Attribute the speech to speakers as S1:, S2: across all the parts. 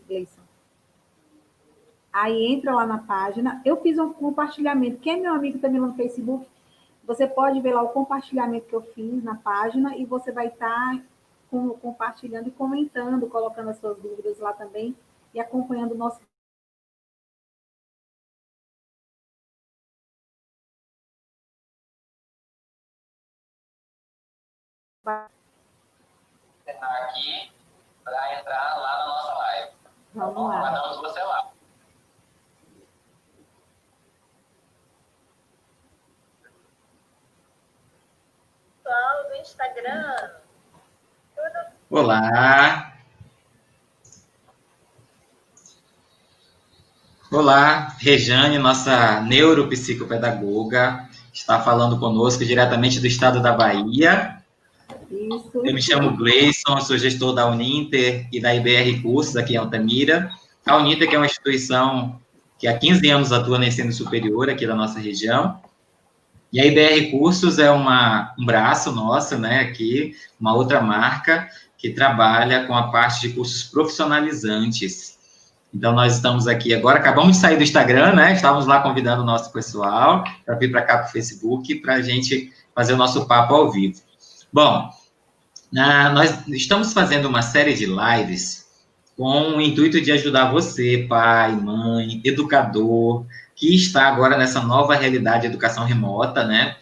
S1: Gleison. Aí entra lá na página. Eu fiz um compartilhamento. Quem é meu amigo também lá no Facebook, você pode ver lá o compartilhamento que eu fiz na página e você vai estar compartilhando e comentando, colocando as suas dúvidas lá também e acompanhando o nosso.
S2: Aqui para entrar lá na nossa live.
S1: Vamos lá.
S2: Aguardamos você lá.
S3: Pessoal do Instagram.
S2: Olá. Olá, Rejane, nossa neuropsicopedagoga, está falando conosco diretamente do estado da Bahia.
S1: Isso.
S2: Eu me chamo Gleison, sou gestor da Uninter e da IBR Cursos aqui em Altamira. A Uninter, que é uma instituição que há 15 anos atua no ensino superior aqui da nossa região. E a IBR Cursos é um braço nosso, né, aqui, uma outra marca que trabalha com a parte de cursos profissionalizantes. Então, nós estamos aqui agora, acabamos de sair do Instagram, né? Estávamos lá convidando o nosso pessoal para vir para cá para o Facebook para a gente fazer o nosso papo ao vivo. Bom, nós estamos fazendo uma série de lives com o intuito de ajudar você, pai, mãe, educador, que está agora nessa nova realidade de educação remota, né?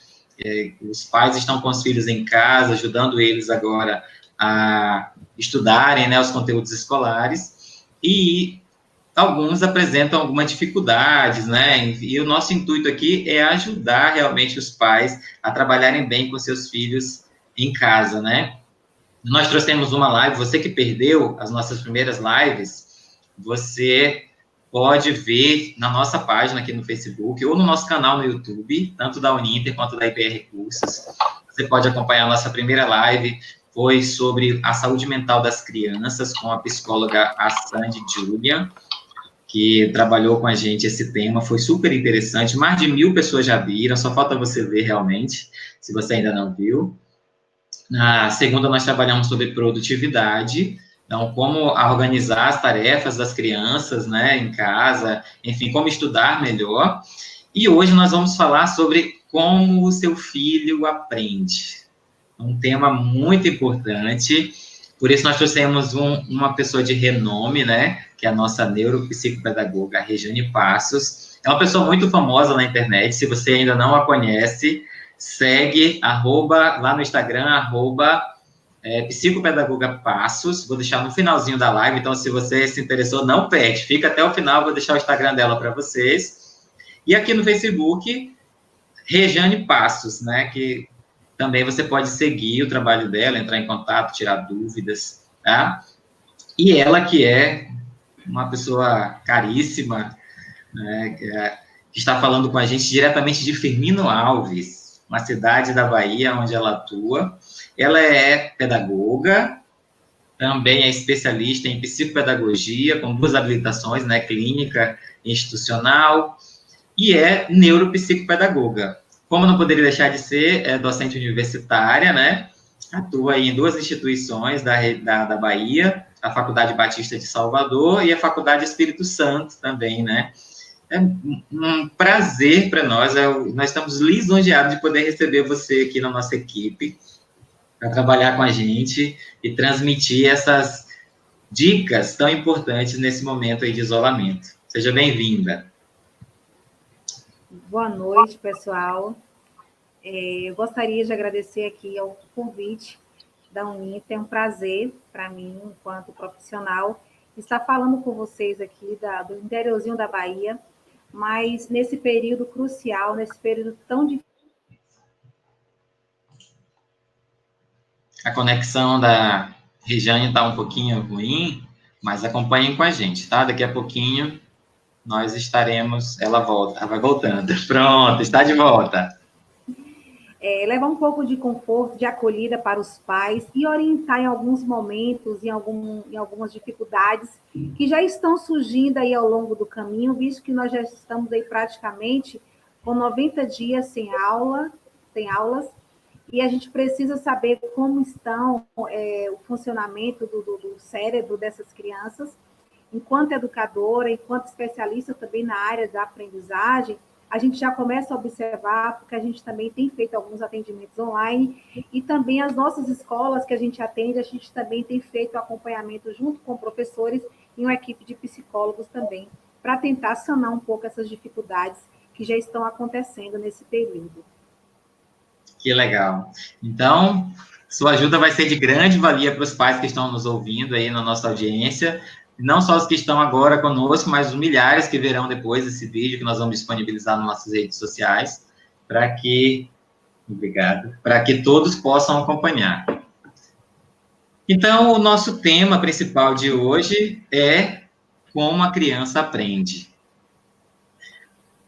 S2: Os pais estão com os filhos em casa, ajudando eles agora a estudarem, né, os conteúdos escolares, e alguns apresentam algumas dificuldades, né? E o nosso intuito aqui é ajudar realmente os pais a trabalharem bem com seus filhos em casa, né? Nós trouxemos uma live, você que perdeu as nossas primeiras lives, você pode ver na nossa página aqui no Facebook ou no nosso canal no YouTube, tanto da Uninter quanto da IBR Cursos. Você pode acompanhar a nossa primeira live, foi sobre a saúde mental das crianças, com a psicóloga Sandy Julian, que trabalhou com a gente esse tema, foi super interessante, mais de 1.000 pessoas já viram, só falta você ver realmente, se você ainda não viu. Na segunda, nós trabalhamos sobre produtividade, então, como organizar as tarefas das crianças, né, em casa, enfim, como estudar melhor. E hoje nós vamos falar sobre como o seu filho aprende. Um tema muito importante, por isso nós trouxemos uma pessoa de renome, né, que é a nossa neuropsicopedagoga, a Rejane Passos. É uma pessoa muito famosa na internet, se você ainda não a conhece, segue, lá no Instagram, Psicopedagoga Passos, vou deixar no finalzinho da live, então se você se interessou, não perde, fica até o final, vou deixar o Instagram dela para vocês. E aqui no Facebook, Rejane Passos, né, que também você pode seguir o trabalho dela, entrar em contato, tirar dúvidas, tá? E ela que é uma pessoa caríssima, né, que está falando com a gente diretamente de Firmino Alves, uma cidade da Bahia onde ela atua. Ela é pedagoga, também é especialista em psicopedagogia, com 2 habilitações, né, clínica e institucional, e é neuropsicopedagoga. Como não poderia deixar de ser, é docente universitária, né, atua em 2 instituições da Bahia, a Faculdade Batista de Salvador e a Faculdade Espírito Santo também, né. É um prazer para nós, nós estamos lisonjeados de poder receber você aqui na nossa equipe, para trabalhar com a gente e transmitir essas dicas tão importantes nesse momento aí de isolamento. Seja bem-vinda.
S1: Boa noite, pessoal. Eu gostaria de agradecer aqui ao convite da Uninter. É um prazer para mim, enquanto profissional, estar falando com vocês aqui do interiorzinho da Bahia, mas nesse período crucial, nesse período tão difícil.
S2: A conexão da Rejane está um pouquinho ruim, mas acompanhem com a gente, tá? Daqui a pouquinho nós estaremos... Ela vai voltando. Pronto, está de volta.
S1: Levar um pouco de conforto, de acolhida para os pais e orientar em alguns momentos, em algumas dificuldades que já estão surgindo aí ao longo do caminho, visto que nós já estamos aí praticamente com 90 dias sem aulas, e a gente precisa saber como estão o funcionamento do cérebro dessas crianças. enquanto educadora, enquanto especialista também na área da aprendizagem, a gente já começa a observar, porque a gente também tem feito alguns atendimentos online, e também as nossas escolas que a gente atende, a gente também tem feito acompanhamento junto com professores e uma equipe de psicólogos também, para tentar sanar um pouco essas dificuldades que já estão acontecendo nesse período.
S2: Que legal. Então, sua ajuda vai ser de grande valia para os pais que estão nos ouvindo aí na nossa audiência, não só os que estão agora conosco, mas os milhares que verão depois esse vídeo que nós vamos disponibilizar nas nossas redes sociais, para que, obrigado, para que todos possam acompanhar. Então, o nosso tema principal de hoje é como a criança aprende.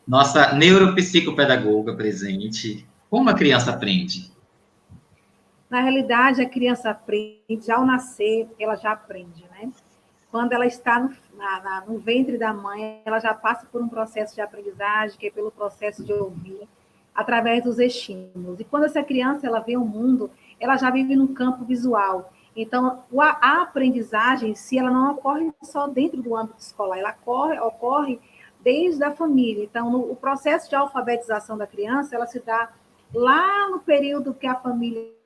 S2: Nossa neuropsicopedagoga presente, como a criança aprende?
S1: Na realidade, a criança aprende, ao nascer, ela já aprende, né? Quando ela está no ventre da mãe, ela já passa por um processo de aprendizagem, que é pelo processo de ouvir, através dos estímulos. E quando essa criança ela vê o mundo, ela já vive no campo visual. Então, a aprendizagem, se ela não ocorre só dentro do âmbito escolar, ela ocorre desde a família. Então, o processo de alfabetização da criança, ela se dá lá no período que a família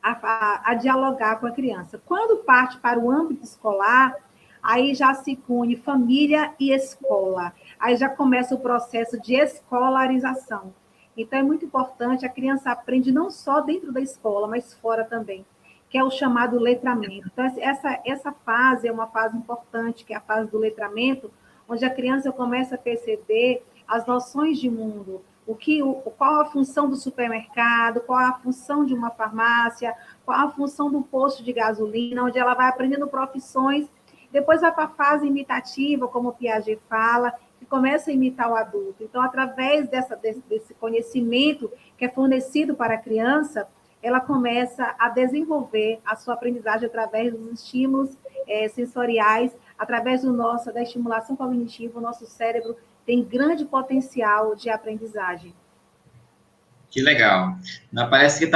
S1: a dialogar com a criança. Quando parte para o âmbito escolar, aí já se une família e escola. Aí já começa o processo de escolarização. Então, é muito importante, a criança aprende não só dentro da escola, mas fora também, que é o chamado letramento. Então, essa fase é uma fase importante, que é a fase do letramento, onde a criança começa a perceber as noções de mundo, qual a função do supermercado, qual a função de uma farmácia, qual a função do posto de gasolina, onde ela vai aprendendo profissões, depois vai para a fase imitativa, como o Piaget fala, que começa a imitar o adulto. Então, através desse conhecimento que é fornecido para a criança, ela começa a desenvolver a sua aprendizagem através dos estímulos sensoriais, através da estimulação cognitiva, o nosso cérebro tem grande potencial de aprendizagem.
S2: Que legal. Parece que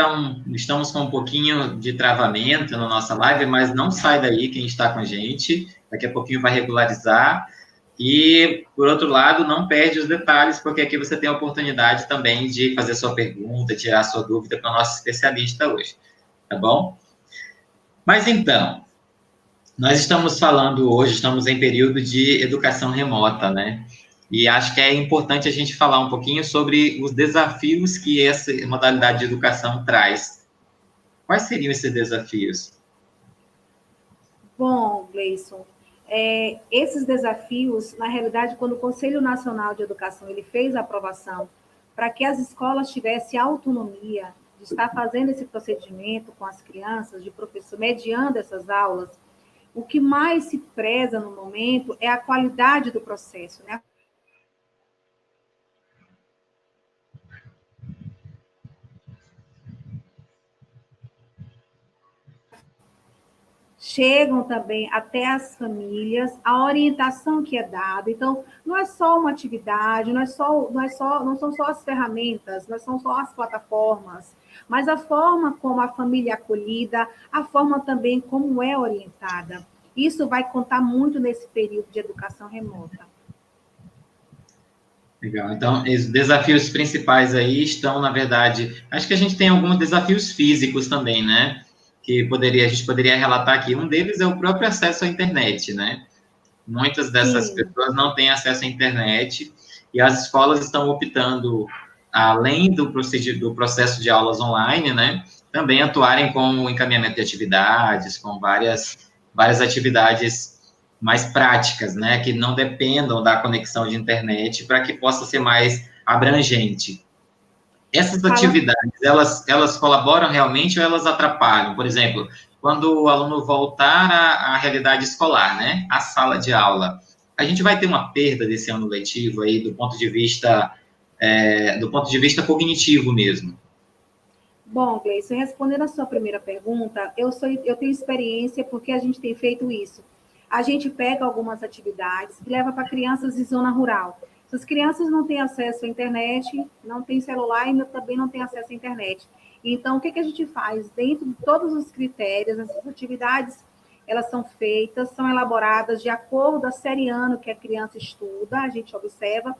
S2: estamos com um pouquinho de travamento na nossa live, mas não sai daí quem está com a gente. Daqui a pouquinho vai regularizar. E, por outro lado, não perde os detalhes, porque aqui você tem a oportunidade também de fazer sua pergunta, tirar sua dúvida com a nossa especialista hoje. Tá bom? Mas então, nós estamos falando hoje, estamos em período de educação remota, né? E acho que é importante a gente falar um pouquinho sobre os desafios que essa modalidade de educação traz. Quais seriam esses desafios?
S1: Bom, Gleison, esses desafios, na realidade, quando o Conselho Nacional de Educação ele fez a aprovação para que as escolas tivessem autonomia de estar fazendo esse procedimento com as crianças, de professor, mediando essas aulas, o que mais se preza no momento é a qualidade do processo, né? Chegam também até as famílias, a orientação que é dada. Então, não é só uma atividade, não são só as ferramentas, não são só as plataformas, mas a forma como a família é acolhida, a forma também como é orientada. Isso vai contar muito nesse período de educação remota.
S2: Legal. Então, os desafios principais aí estão, na verdade, acho que a gente tem alguns desafios físicos também, né? Que a gente poderia relatar aqui. Um deles é o próprio acesso à internet, né? Muitas dessas pessoas não têm acesso à internet e as escolas estão optando, além do processo de aulas online, né? Também atuarem com o encaminhamento de atividades, com várias atividades mais práticas, né, que não dependam da conexão de internet para que possa ser mais abrangente. Essas atividades, elas colaboram realmente ou elas atrapalham? Por exemplo, quando o aluno voltar à realidade escolar, né, à sala de aula, a gente vai ter uma perda desse ano letivo aí do ponto de vista cognitivo mesmo.
S1: Bom, Gleison, respondendo a sua primeira pergunta, eu tenho experiência porque a gente tem feito isso. A gente pega algumas atividades e leva para crianças de zona rural. Essas crianças não têm acesso à internet, não têm celular e também não têm acesso à internet. Então, o que a gente faz? Dentro de todos os critérios, essas atividades, elas são feitas, são elaboradas de acordo com a série ano que a criança estuda, a gente observa,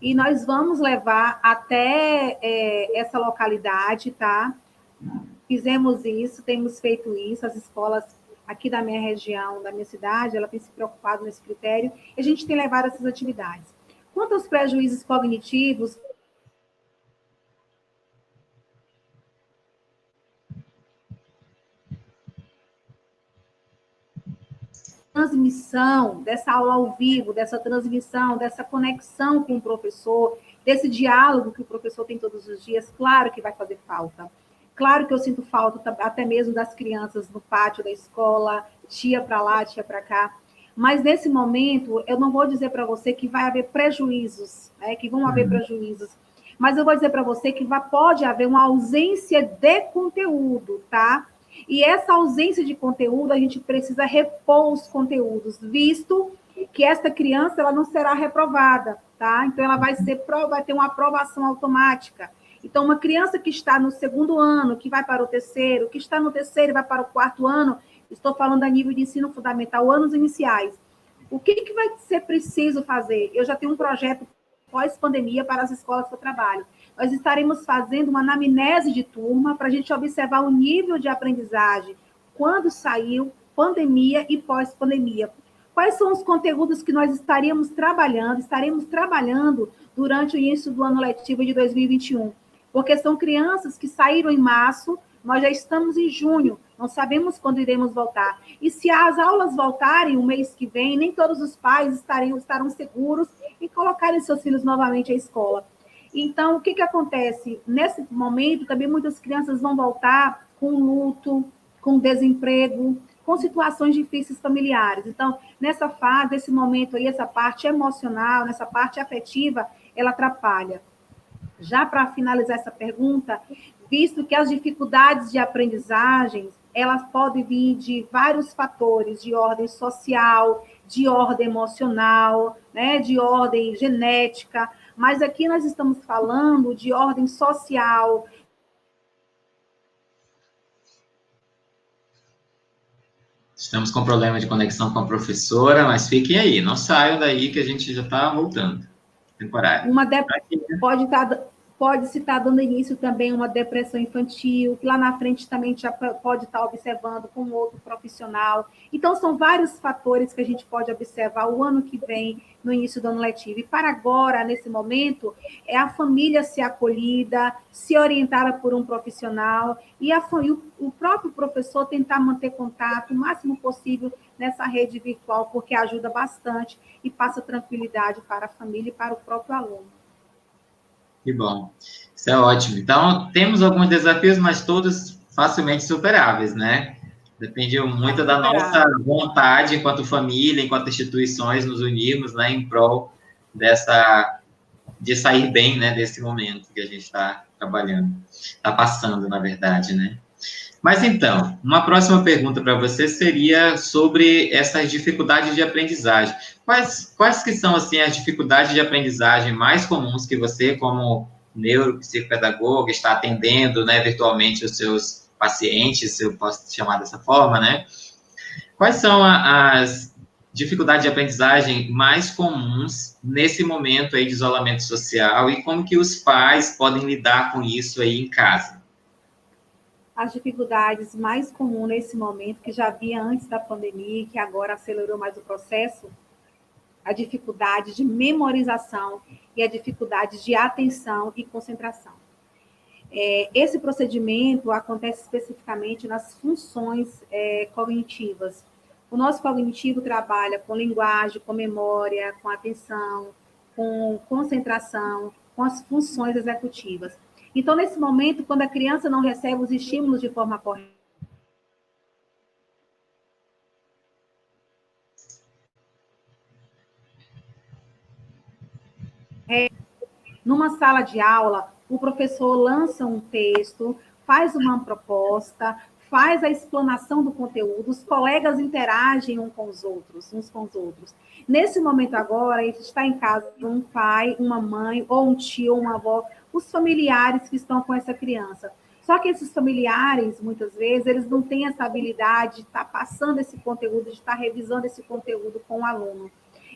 S1: e nós vamos levar até essa localidade, tá? Fizemos isso, temos feito isso, as escolas aqui da minha região, da minha cidade, ela tem se preocupado nesse critério, e a gente tem levado essas atividades. Quanto aos prejuízos cognitivos, transmissão, dessa aula ao vivo, dessa transmissão, dessa conexão com o professor, desse diálogo que o professor tem todos os dias, claro que vai fazer falta. Claro que eu sinto falta até mesmo das crianças no pátio da escola, tia para lá, tia para cá. Mas nesse momento, eu não vou dizer para você que vai haver prejuízos, né, que vão haver prejuízos, mas eu vou dizer para você que pode haver uma ausência de conteúdo, tá? E essa ausência de conteúdo, a gente precisa repor os conteúdos, visto que essa criança ela não será reprovada, tá? Então, ela vai ter uma aprovação automática. Então, uma criança que está no segundo ano, que vai para o terceiro, que está no terceiro e vai para o quarto ano, estou falando a nível de ensino fundamental, anos iniciais. O que vai ser preciso fazer? Eu já tenho um projeto pós-pandemia para as escolas que eu trabalho. Nós estaremos fazendo uma anamnese de turma para a gente observar o nível de aprendizagem quando saiu, pandemia e pós-pandemia. Quais são os conteúdos que nós estaremos trabalhando durante o início do ano letivo de 2021? Porque são crianças que saíram em março, nós já estamos em junho, não sabemos quando iremos voltar. E se as aulas voltarem o mês que vem, nem todos os pais estarão seguros em colocarem seus filhos novamente à escola. Então, o que acontece? Nesse momento, também muitas crianças vão voltar com luto, com desemprego, com situações difíceis familiares. Então, nessa fase, esse momento aí, essa parte emocional, nessa parte afetiva, ela atrapalha. Já para finalizar essa pergunta, visto que as dificuldades de aprendizagem, elas podem vir de vários fatores, de ordem social, de ordem emocional, né, de ordem genética, mas aqui nós estamos falando de ordem social.
S2: Estamos com problema de conexão com a professora, mas fiquem aí, não saiam daí que a gente já está voltando. Temporário.
S1: Pode se estar dando início também a uma depressão infantil, que lá na frente também já pode estar observando com outro profissional. Então, são vários fatores que a gente pode observar o ano que vem, no início do ano letivo. E para agora, nesse momento, é a família ser acolhida, ser orientada por um profissional, e o próprio professor tentar manter contato o máximo possível nessa rede virtual, porque ajuda bastante e passa tranquilidade para a família e para o próprio aluno.
S2: Que bom. Isso é ótimo. Então, temos alguns desafios, mas todos facilmente superáveis, né? Depende muito da nossa vontade, enquanto família, enquanto instituições, nos unirmos, né, em prol de sair bem, né, desse momento que a gente está trabalhando, está passando, na verdade, né? Mas, então, uma próxima pergunta para você seria sobre essas dificuldades de aprendizagem. Quais que são, assim, as dificuldades de aprendizagem mais comuns que você, como neuropsicopedagoga, está atendendo, né, virtualmente os seus pacientes, se eu posso chamar dessa forma, né? Quais são as dificuldades de aprendizagem mais comuns nesse momento aí de isolamento social e como que os pais podem lidar com isso aí em casa?
S1: As dificuldades mais comuns nesse momento, que já havia antes da pandemia, que agora acelerou mais o processo, a dificuldade de memorização e a dificuldade de atenção e concentração. Esse procedimento acontece especificamente nas funções cognitivas. O nosso cognitivo trabalha com linguagem, com memória, com atenção, com concentração, com as funções executivas. Então, nesse momento, quando a criança não recebe os estímulos de forma correta, numa sala de aula, o professor lança um texto, faz uma proposta, faz a explanação do conteúdo, os colegas interagem uns com os outros. Nesse momento agora, a gente está em casa, um pai, uma mãe, ou um tio, ou uma avó, os familiares que estão com essa criança. Só que esses familiares, muitas vezes, eles não têm essa habilidade de estar passando esse conteúdo, de estar revisando esse conteúdo com o aluno.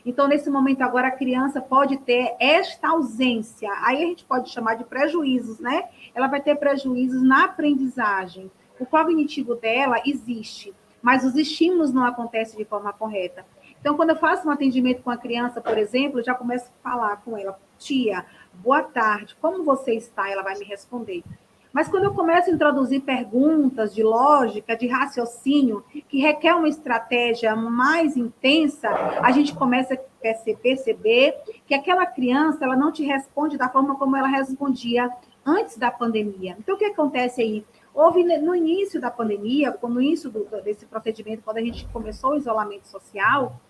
S1: Então, nesse momento agora, a criança pode ter esta ausência. Aí a gente pode chamar de prejuízos, né? Ela vai ter prejuízos na aprendizagem. O cognitivo dela existe, mas os estímulos não acontecem de forma correta. Então, quando eu faço um atendimento com a criança, por exemplo, eu já começo a falar com ela: tia, boa tarde, como você está? Ela vai me responder. Mas quando eu começo a introduzir perguntas de lógica, de raciocínio, que requer uma estratégia mais intensa, a gente começa a perceber que aquela criança, ela não te responde da forma como ela respondia antes da pandemia. Então, o que acontece aí? Houve, no início da pandemia, no início desse procedimento, quando a gente começou o isolamento social,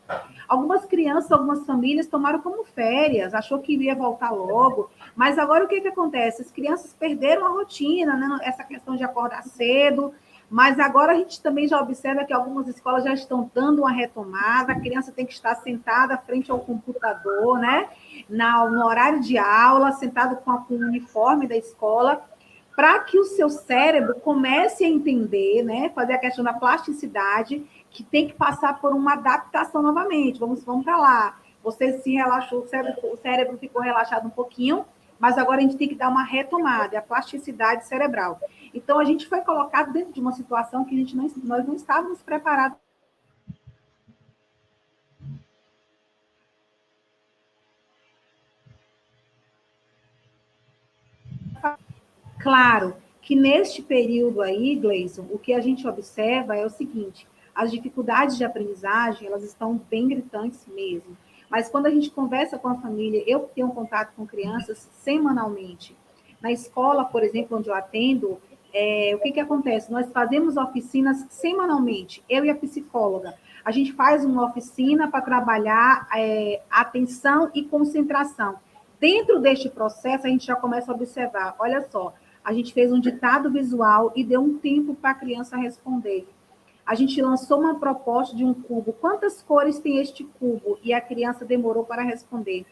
S1: algumas crianças, algumas famílias tomaram como férias, achou que ia voltar logo, mas agora o que acontece? As crianças perderam a rotina, né? Essa questão de acordar cedo, mas agora a gente também já observa que algumas escolas já estão dando uma retomada, a criança tem que estar sentada frente ao computador, né? No horário de aula, sentado com o uniforme da escola, para que o seu cérebro comece a entender, né? Fazer a questão da plasticidade, que tem que passar por uma adaptação novamente. Vamos para lá. Você se relaxou, o cérebro ficou relaxado um pouquinho, mas agora a gente tem que dar uma retomada, a plasticidade cerebral. Então, a gente foi colocado dentro de uma situação que nós não estávamos preparados. Claro que neste período aí, Gleison, o que a gente observa é o seguinte: as dificuldades de aprendizagem, elas estão bem gritantes mesmo. Mas quando a gente conversa com a família, eu tenho um contato com crianças semanalmente. Na escola, por exemplo, onde eu atendo, o que acontece? Nós fazemos oficinas semanalmente, eu e a psicóloga. A gente faz uma oficina para trabalhar atenção e concentração. Dentro deste processo, a gente já começa a observar, olha só, a gente fez um ditado visual e deu um tempo para a criança responder. A gente lançou uma proposta de um cubo. Quantas cores tem este cubo? E a criança demorou para responder.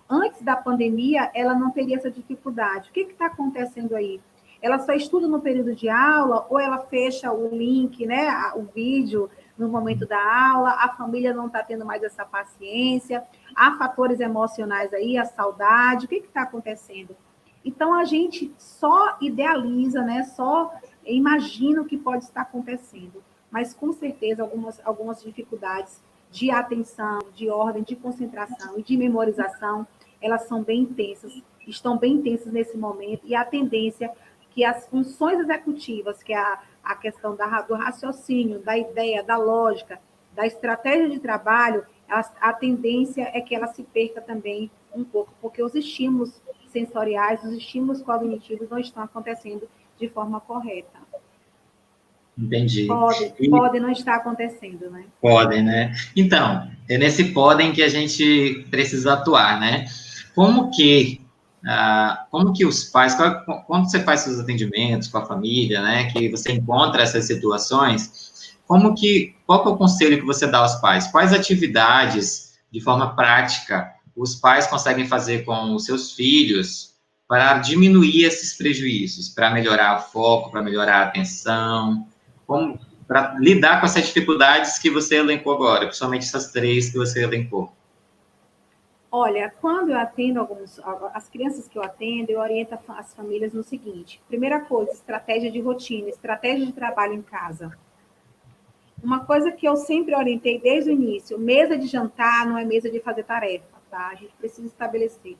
S1: Antes da pandemia, ela não teria essa dificuldade. O que está acontecendo aí? Ela só estuda no período de aula ou ela fecha o link, né, o vídeo no momento da aula, a família não está tendo mais essa paciência, há fatores emocionais aí, a saudade, o que está acontecendo? Então, a gente só idealiza, né, só imagina o que pode estar acontecendo, mas com certeza algumas dificuldades de atenção, de ordem, de concentração e de memorização, elas são bem intensas, estão bem intensas nesse momento, e a tendência que as funções executivas, que é a questão do raciocínio, da ideia, da lógica, da estratégia de trabalho, a tendência é que ela se perca também um pouco, porque os estímulos sensoriais, os estímulos cognitivos não estão acontecendo de forma correta.
S2: Entendi.
S1: Pode não estar acontecendo, né?
S2: Podem, né? Então, é nesse podem que a gente precisa atuar, né? Como que os pais, quando você faz seus atendimentos com a família, né, que você encontra essas situações, qual que é o conselho que você dá aos pais? Quais atividades, de forma prática, os pais conseguem fazer com os seus filhos para diminuir esses prejuízos, para melhorar o foco, para melhorar a atenção? Para lidar com essas dificuldades que você elencou agora, principalmente essas 3 que você elencou?
S1: Olha, quando eu atendo as crianças que eu atendo, eu oriento as famílias no seguinte: primeira coisa, estratégia de rotina, estratégia de trabalho em casa. Uma coisa que eu sempre orientei desde o início: mesa de jantar não é mesa de fazer tarefa, tá? A gente precisa estabelecer.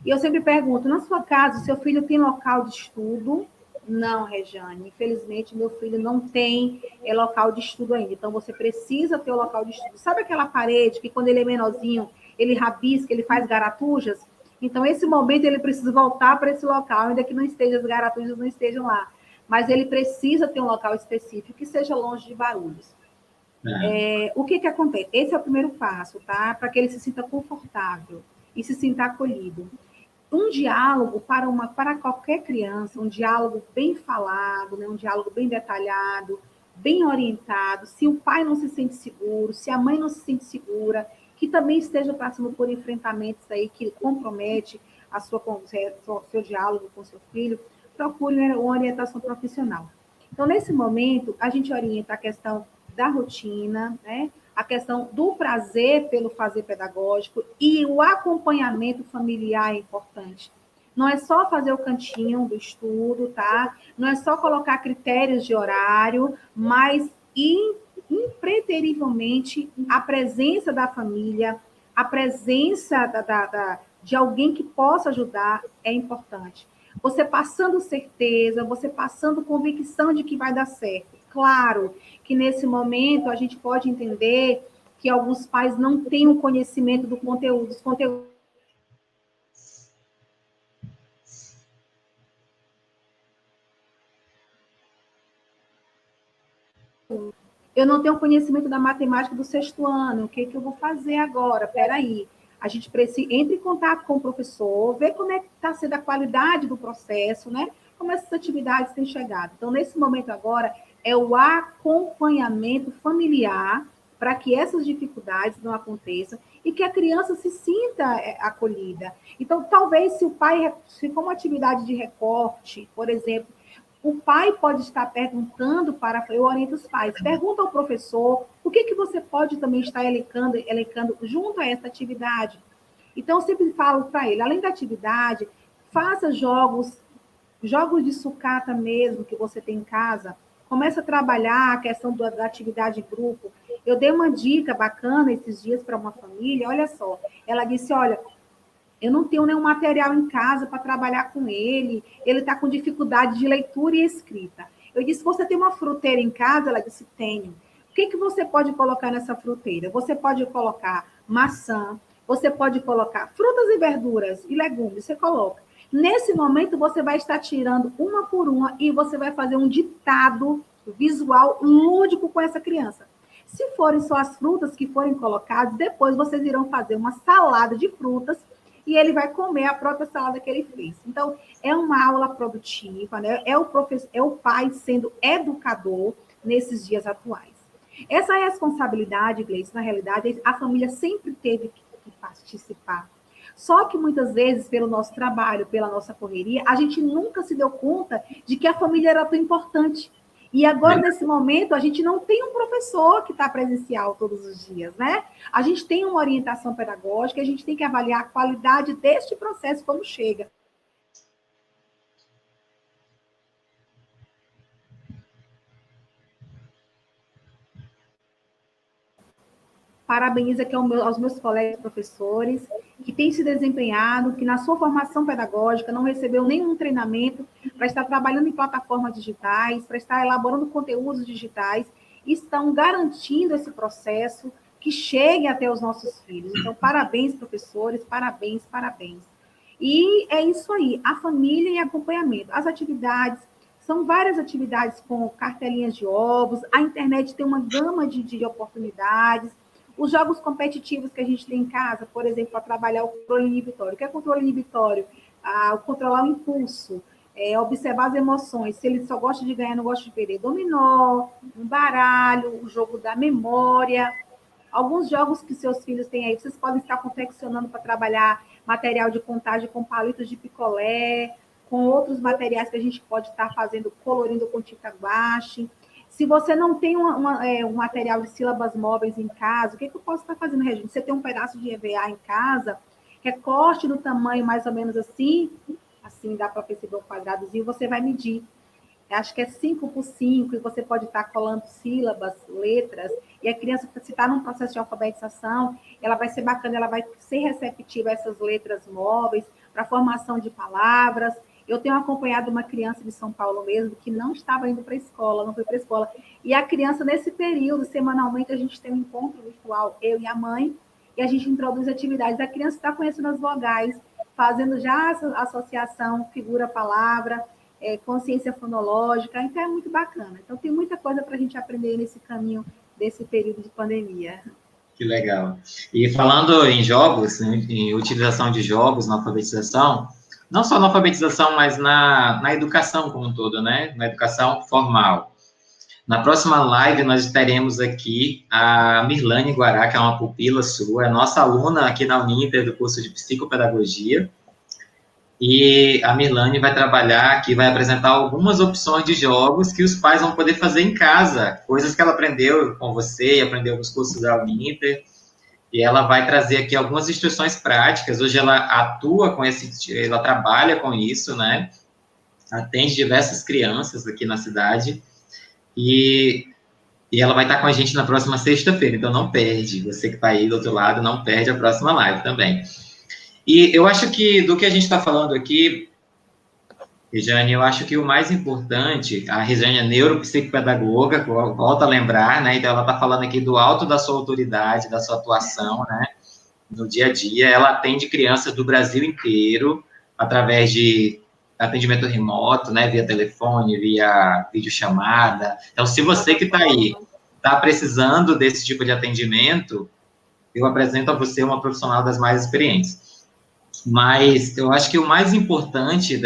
S1: E eu sempre pergunto: na sua casa, o seu filho tem local de estudo? Não, Rejane, infelizmente meu filho não tem local de estudo ainda. Então você precisa ter o local de estudo. Sabe aquela parede que quando ele é menorzinho, ele rabisca, ele faz garatujas? Então esse momento ele precisa voltar para esse local, ainda que não esteja, as garatujas não estejam lá. Mas ele precisa ter um local específico que seja longe de barulhos. O que acontece? Esse é o primeiro passo, tá? Para que ele se sinta confortável e se sinta acolhido. um diálogo para qualquer criança, um diálogo bem falado, né? Um diálogo bem detalhado, bem orientado. Se o pai não se sente seguro, se a mãe não se sente segura, que também esteja passando por enfrentamentos aí que compromete seu diálogo com seu filho, procure uma orientação profissional. Então, nesse momento, a gente orienta a questão da rotina, né? A questão do prazer pelo fazer pedagógico e o acompanhamento familiar é importante. Não é só fazer o cantinho do estudo, tá? Não é só colocar critérios de horário, mas impreterivelmente a presença da família, a presença de alguém que possa ajudar é importante. Você passando certeza, você passando convicção de que vai dar certo. Claro que nesse momento a gente pode entender que alguns pais não têm o conhecimento dos conteúdos. Eu não tenho conhecimento da matemática do 6º ano, o que eu vou fazer agora? Peraí. A gente precisa entre em contato com o professor, ver como é que está sendo a qualidade do processo, né? Como essas atividades têm chegado. Então, nesse momento agora, é o acompanhamento familiar para que essas dificuldades não aconteçam e que a criança se sinta acolhida. Então, talvez se o pai, se for uma atividade de recorte, por exemplo, o pai pode estar perguntando eu oriento os pais, pergunta ao professor o que você pode também estar elencando junto a essa atividade. Então, eu sempre falo para ele, além da atividade, faça jogos de sucata mesmo, que você tem em casa, começa a trabalhar a questão da atividade em grupo. Eu dei uma dica bacana esses dias para uma família, olha só, ela disse, olha, eu não tenho nenhum material em casa para trabalhar com ele está com dificuldade de leitura e escrita. Eu disse, você tem uma fruteira em casa? Ela disse, tenho. O que você pode colocar nessa fruteira? Você pode colocar maçã, você pode colocar frutas e verduras e legumes, você coloca. Nesse momento, você vai estar tirando uma por uma e você vai fazer um ditado visual lúdico com essa criança. Se forem só as frutas que forem colocadas, depois vocês irão fazer uma salada de frutas e ele vai comer a própria salada que ele fez. Então, é uma aula produtiva, né? É o pai sendo educador nesses dias atuais. Essa responsabilidade, Gleice, na realidade, a família sempre teve que participar. Só que muitas vezes, pelo nosso trabalho, pela nossa correria, a gente nunca se deu conta de que a família era tão importante. E agora, nesse momento, a gente não tem um professor que está presencial todos os dias, né? A gente tem uma orientação pedagógica, a gente tem que avaliar a qualidade deste processo quando chega. Parabenizo aqui aos meus colegas professores que têm se desempenhado, que na sua formação pedagógica não recebeu nenhum treinamento para estar trabalhando em plataformas digitais, para estar elaborando conteúdos digitais, e estão garantindo esse processo que chegue até os nossos filhos. Então, parabéns, professores, parabéns, parabéns. E é isso aí, a família e acompanhamento. As atividades, são várias atividades com cartelinhas de ovos, a internet tem uma gama de oportunidades. Os jogos competitivos que a gente tem em casa, por exemplo, para trabalhar o controle inibitório. O que é controle inibitório? Controlar o impulso, observar as emoções. Se ele só gosta de ganhar, não gosta de perder. Dominó, um baralho, o jogo da memória. Alguns jogos que seus filhos têm aí, vocês podem estar confeccionando para trabalhar material de contagem com palitos de picolé, com outros materiais que a gente pode estar fazendo, colorindo com tinta guache. Se você não tem um material de sílabas móveis em casa, o que eu posso estar fazendo, Regina? Você tem um pedaço de EVA em casa, recorte no tamanho mais ou menos assim dá para perceber um quadradozinho, você vai medir. Acho que é 5 por 5, e você pode estar colando sílabas, letras, e a criança, se está num processo de alfabetização, ela vai ser bacana, ela vai ser receptiva a essas letras móveis, para a formação de palavras. Eu tenho acompanhado uma criança de São Paulo mesmo, que não estava indo para a escola, não foi para a escola. E a criança, nesse período, semanalmente, a gente tem um encontro virtual, eu e a mãe, e a gente introduz atividades. A criança está conhecendo as vogais, fazendo já a associação figura-palavra, consciência fonológica, então é muito bacana. Então, tem muita coisa para a gente aprender nesse caminho desse período de pandemia.
S2: Que legal. E falando em jogos, em utilização de jogos na alfabetização, não só na alfabetização, mas na educação como um todo, né? Na educação formal. Na próxima live, nós teremos aqui a Mirlane Guará, que é uma pupila sua, é nossa aluna aqui na Uninter do curso de Psicopedagogia. E a Mirlane vai trabalhar aqui, vai apresentar algumas opções de jogos que os pais vão poder fazer em casa, coisas que ela aprendeu com você, aprendeu nos cursos da Uninter. E ela vai trazer aqui algumas instruções práticas. Hoje ela atua com ela trabalha com isso, né? Atende diversas crianças aqui na cidade. E ela vai estar com a gente na próxima sexta-feira, então não perde. Você que está aí do outro lado, não perde a próxima live também. E eu acho que do que a gente está falando aqui, Rejane, eu acho que o mais importante, a Rejane é neuropsicopedagoga, volta a lembrar, né? Então ela está falando aqui do alto da sua autoridade, da sua atuação, né? No dia a dia, ela atende crianças do Brasil inteiro, através de atendimento remoto, né, via telefone, via videochamada. Então, se você que está aí, está precisando desse tipo de atendimento, eu apresento a você uma profissional das mais experientes. Mas eu acho que o mais importante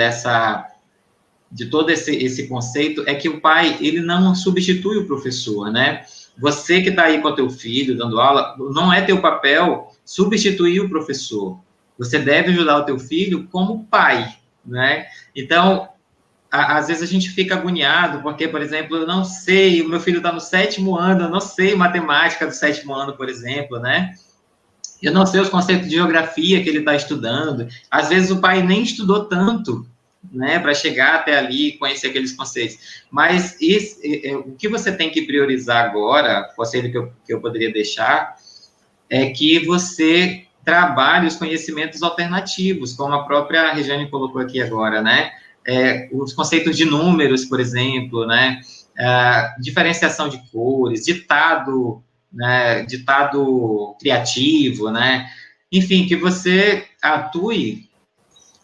S2: de todo esse conceito é que o pai, ele não substitui o professor, né? Você que está aí com o teu filho, dando aula, não é teu papel substituir o professor. Você deve ajudar o teu filho como pai, né? Então, às vezes a gente fica agoniado, porque, por exemplo, eu não sei, o meu filho está no 7º ano, eu não sei matemática do 7º ano, por exemplo, né? Eu não sei os conceitos de geografia que ele está estudando. Às vezes o pai nem estudou tanto, né, para chegar até ali e conhecer aqueles conceitos. Mas o que você tem que priorizar agora, o conselho que eu poderia deixar, é que você trabalhe os conhecimentos alternativos, como a própria Regiane colocou aqui agora, né? Os conceitos de números, por exemplo, né? Diferenciação de cores, ditado, né? Ditado criativo, né? Enfim, que você atue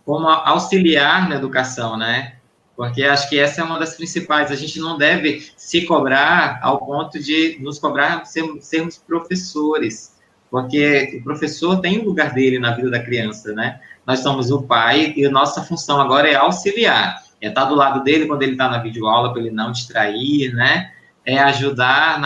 S2: como auxiliar na educação, né? Porque acho que essa é uma das principais. A gente não deve se cobrar ao ponto de nos cobrar sermos professores, porque o professor tem o lugar dele na vida da criança, né? Nós somos o pai e a nossa função agora é auxiliar, é estar do lado dele quando ele está na videoaula, para ele não distrair, né? É ajudar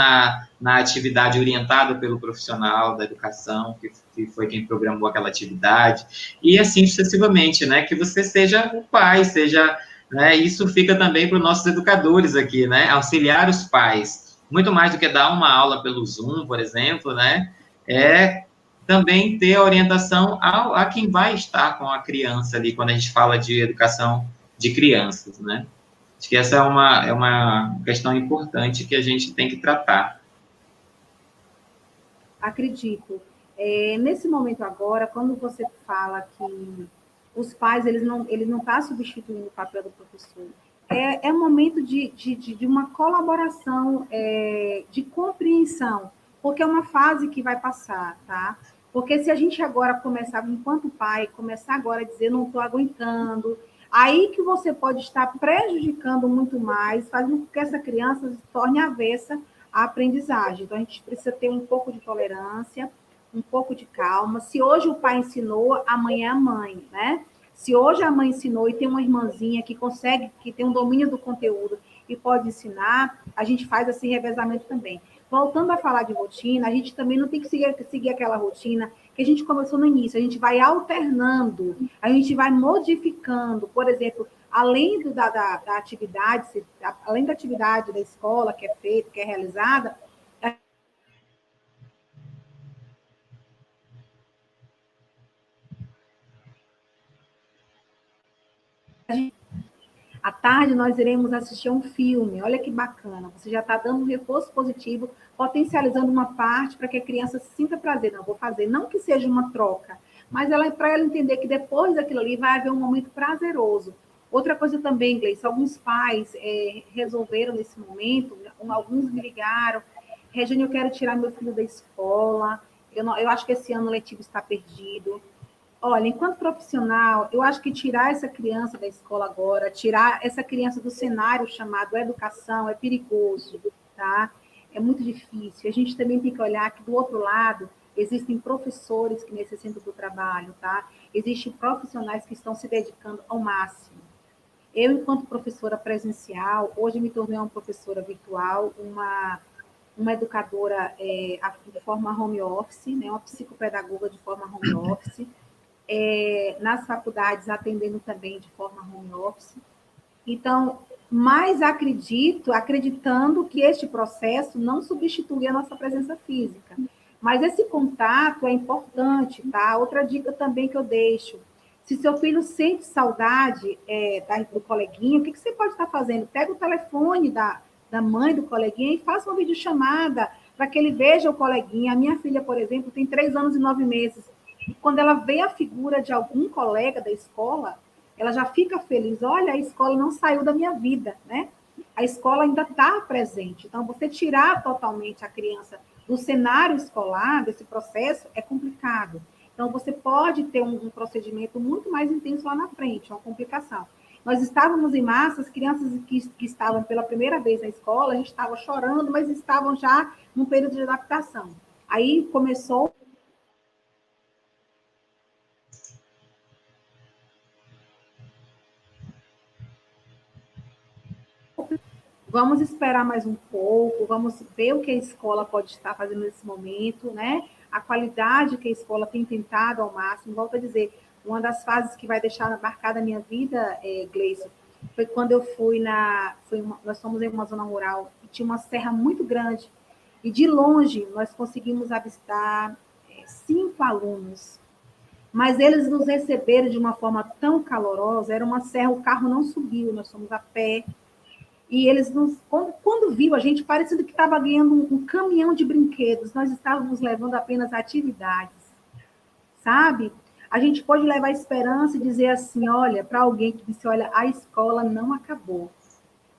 S2: na atividade orientada pelo profissional da educação, que foi quem programou aquela atividade, e assim sucessivamente, né? Que você seja o pai, seja, né? Isso fica também para os nossos educadores aqui, né? Auxiliar os pais, muito mais do que dar uma aula pelo Zoom, por exemplo, né? É também ter a orientação a quem vai estar com a criança ali, quando a gente fala de educação de crianças, né? Acho que essa é uma questão importante que a gente tem que tratar.
S1: Acredito. Nesse momento agora, quando você fala que os pais, ele não está substituindo o papel do professor, é um momento de uma colaboração, de compreensão, porque é uma fase que vai passar, tá? Porque se a gente agora começar, enquanto pai, começar agora a dizer, não estou aguentando, aí que você pode estar prejudicando muito mais, fazendo com que essa criança se torne avessa à aprendizagem. Então, a gente precisa ter um pouco de tolerância, um pouco de calma. Se hoje o pai ensinou, amanhã é a mãe, né? Se hoje a mãe ensinou e tem uma irmãzinha que consegue, que tem um domínio do conteúdo e pode ensinar, a gente faz esse revezamento também. Voltando a falar de rotina, a gente também não tem que seguir aquela rotina que a gente começou no início, a gente vai alternando, a gente vai modificando. Por exemplo, além da atividade, além da atividade da escola que é feita, que é realizada, à tarde nós iremos assistir a um filme. Olha que bacana. Você já está dando um reforço positivo, potencializando uma parte para que a criança sinta prazer. Não, vou fazer. Não que seja uma troca, mas para ela entender que depois daquilo ali vai haver um momento prazeroso. Outra coisa também, Gleice, alguns pais resolveram nesse momento, alguns me ligaram, Regina, eu quero tirar meu filho da escola, eu acho que esse ano letivo está perdido. Olha, enquanto profissional, eu acho que tirar essa criança da escola agora, tirar essa criança do cenário chamado educação, é perigoso, tá? É muito difícil. A gente também tem que olhar que do outro lado existem professores que necessitam do trabalho, tá? existem profissionais que estão se dedicando ao máximo. Eu, enquanto professora presencial, hoje me tornei uma professora virtual, uma educadora de forma home office, né, uma psicopedagoga de forma home office, nas faculdades atendendo também de forma home office. Então, mas acreditando que este processo não substitui a nossa presença física. Mas esse contato é importante, tá? Outra dica também que eu deixo. Se seu filho sente saudade do coleguinha, o que você pode estar fazendo? Pega o telefone da mãe do coleguinha e faça uma videochamada para que ele veja o coleguinha. A minha filha, por exemplo, tem 3 anos e 9 meses. E quando ela vê a figura de algum colega da escola, ela já fica feliz. Olha, a escola não saiu da minha vida, né? A escola ainda está presente. Então, você tirar totalmente a criança do cenário escolar, desse processo, é complicado. Então, você pode ter um procedimento muito mais intenso lá na frente, uma complicação. Nós estávamos em massa, as crianças que estavam pela primeira vez na escola, a gente estava chorando, mas estavam já num período de adaptação. Aí começou. Vamos esperar mais um pouco, vamos ver o que a escola pode estar fazendo nesse momento, né? A qualidade que a escola tem tentado ao máximo. Volto a dizer, uma das fases que vai deixar marcada a minha vida, Gleison, foi quando eu nós fomos em uma zona rural e tinha uma serra muito grande. E de longe nós conseguimos avistar 5 alunos. Mas eles nos receberam de uma forma tão calorosa, era uma serra, o carro não subiu, nós fomos a pé. E eles, quando viu a gente, parecendo que estava ganhando um caminhão de brinquedos, nós estávamos levando apenas atividades, sabe? A gente pode levar esperança e dizer assim, olha, para alguém que disse, olha, a escola não acabou,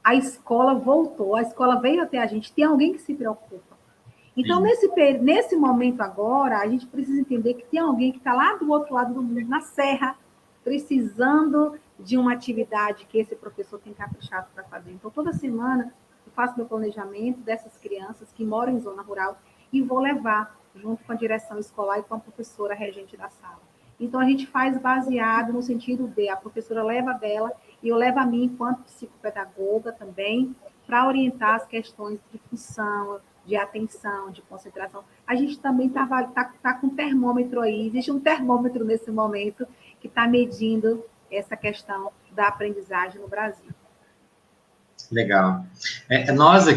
S1: a escola voltou, a escola veio até a gente, tem alguém que se preocupa. Então, nesse momento agora, a gente precisa entender que tem alguém que está lá do outro lado do mundo, na serra, precisando de uma atividade que esse professor tem caprichado para fazer. Então, toda semana, eu faço meu planejamento dessas crianças que moram em zona rural e vou levar, junto com a direção escolar e com a professora regente da sala. Então, a gente faz baseado no sentido de a professora leva dela e eu levo a mim, enquanto psicopedagoga também, para orientar as questões de função, de atenção, de concentração. A gente também tá com um termômetro aí, existe um termômetro nesse momento que está medindo essa questão da aprendizagem no Brasil.
S2: Legal. Nós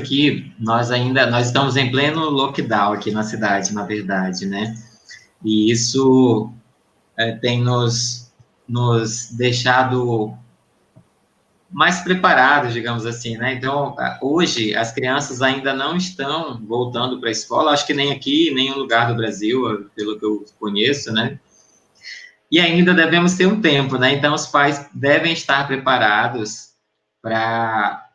S2: estamos em pleno lockdown aqui na cidade, na verdade, né? E isso tem nos deixado mais preparados, digamos assim, né? Então, hoje, as crianças ainda não estão voltando para a escola, acho que nem aqui, em nenhum lugar do Brasil, pelo que eu conheço, né? E ainda devemos ter um tempo, né? Então, os pais devem estar preparados para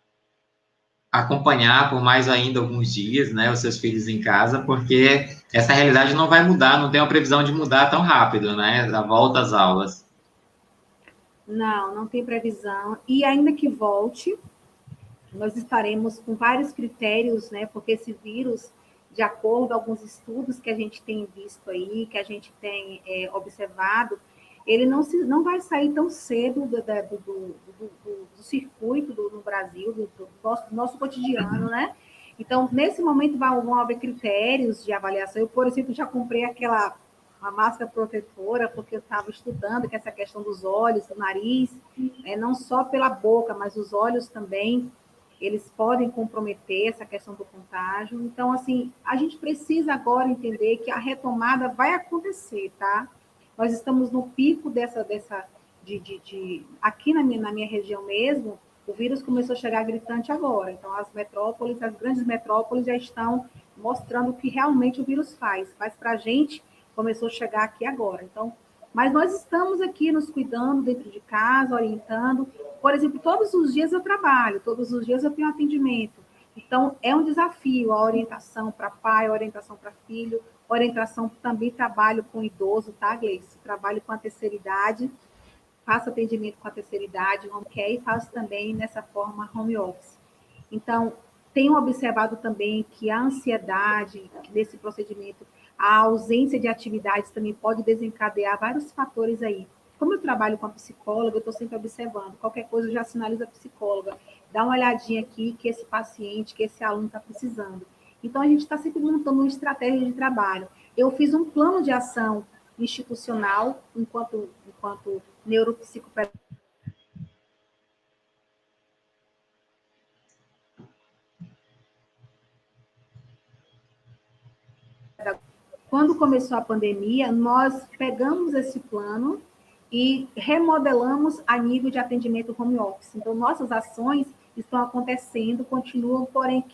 S2: acompanhar por mais ainda alguns dias, né, os seus filhos em casa, porque essa realidade não vai mudar, não tem uma previsão de mudar tão rápido, né? A volta às aulas.
S1: Não tem previsão. E ainda que volte, nós estaremos com vários critérios, né? Porque esse vírus, de acordo com alguns estudos que a gente tem visto aí, que a gente tem observado, ele não vai sair tão cedo do circuito no Brasil, do nosso cotidiano, né? Então, nesse momento, vão haver critérios de avaliação. Eu, por exemplo, já comprei uma máscara protetora, porque eu estava estudando que essa questão dos olhos, do nariz, não só pela boca, mas os olhos também, eles podem comprometer essa questão do contágio. Então, assim, a gente precisa agora entender que a retomada vai acontecer, tá? Nós estamos no pico aqui na minha região mesmo, o vírus começou a chegar gritante agora. Então, as grandes metrópoles já estão mostrando o que realmente o vírus faz. Mas para a gente, começou a chegar aqui agora. Então, mas nós estamos aqui nos cuidando dentro de casa, orientando. Por exemplo, todos os dias eu trabalho, todos os dias eu tenho atendimento. Então, é um desafio a orientação para pai, a orientação para filho, orientação também trabalho com idoso, tá, Gleice? Trabalho com a terceira idade, faço atendimento com a terceira idade, home care, e faço também nessa forma home office. Então, tenho observado também que a ansiedade desse procedimento A ausência de atividades também pode desencadear vários fatores aí. Como eu trabalho com a psicóloga, eu estou sempre observando. Qualquer coisa eu já sinalizo a psicóloga. Dá uma olhadinha aqui que esse paciente, que esse aluno está precisando. Então, a gente está sempre montando uma estratégia de trabalho. Eu fiz um plano de ação institucional, enquanto neuropsicopedagoga. Quando começou a pandemia, nós pegamos esse plano e remodelamos a nível de atendimento home office. Então, nossas ações estão acontecendo, continuam, porém,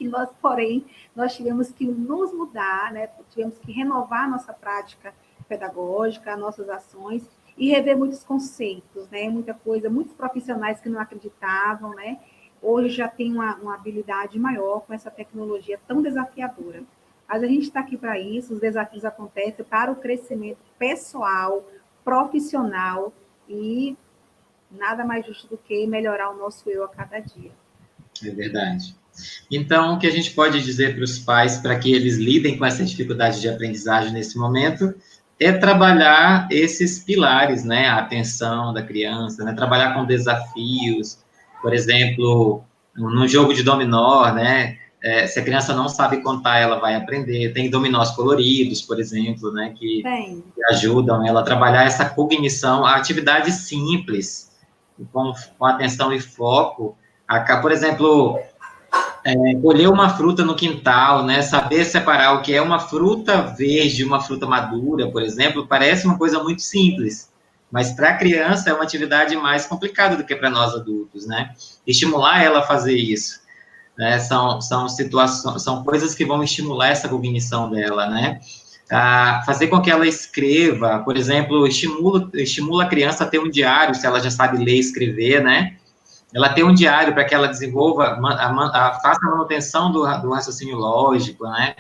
S1: nós tivemos que nos mudar, né? Tivemos que renovar nossa prática pedagógica, nossas ações, e rever muitos conceitos, né? Muita coisa, muitos profissionais que não acreditavam, né? Hoje já tem uma habilidade maior com essa tecnologia tão desafiadora. Mas a gente está aqui para isso, os desafios acontecem para o crescimento pessoal, profissional e nada mais justo do que melhorar o nosso eu a cada dia.
S2: É verdade. Então, o que a gente pode dizer para os pais para que eles lidem com essa dificuldade de aprendizagem nesse momento é trabalhar esses pilares, né? A atenção da criança, né? Trabalhar com desafios, por exemplo, no jogo de dominó, né? Se a criança não sabe contar, ela vai aprender. Tem dominós coloridos, por exemplo, né? Que ajudam ela a trabalhar essa cognição, a atividade simples, com atenção e foco. Por exemplo, colher uma fruta no quintal, né? Saber separar o que é uma fruta verde, uma fruta madura, por exemplo, parece uma coisa muito simples, mas para a criança é uma atividade mais complicada do que para nós adultos, né? Estimular ela a fazer isso, né? São situações, são coisas que vão estimular essa cognição dela, né? Fazer com que ela escreva, por exemplo, estimula a criança a ter um diário, se ela já sabe ler e escrever, né? Ela tem um diário para que ela desenvolva, faça a manutenção do raciocínio lógico, né?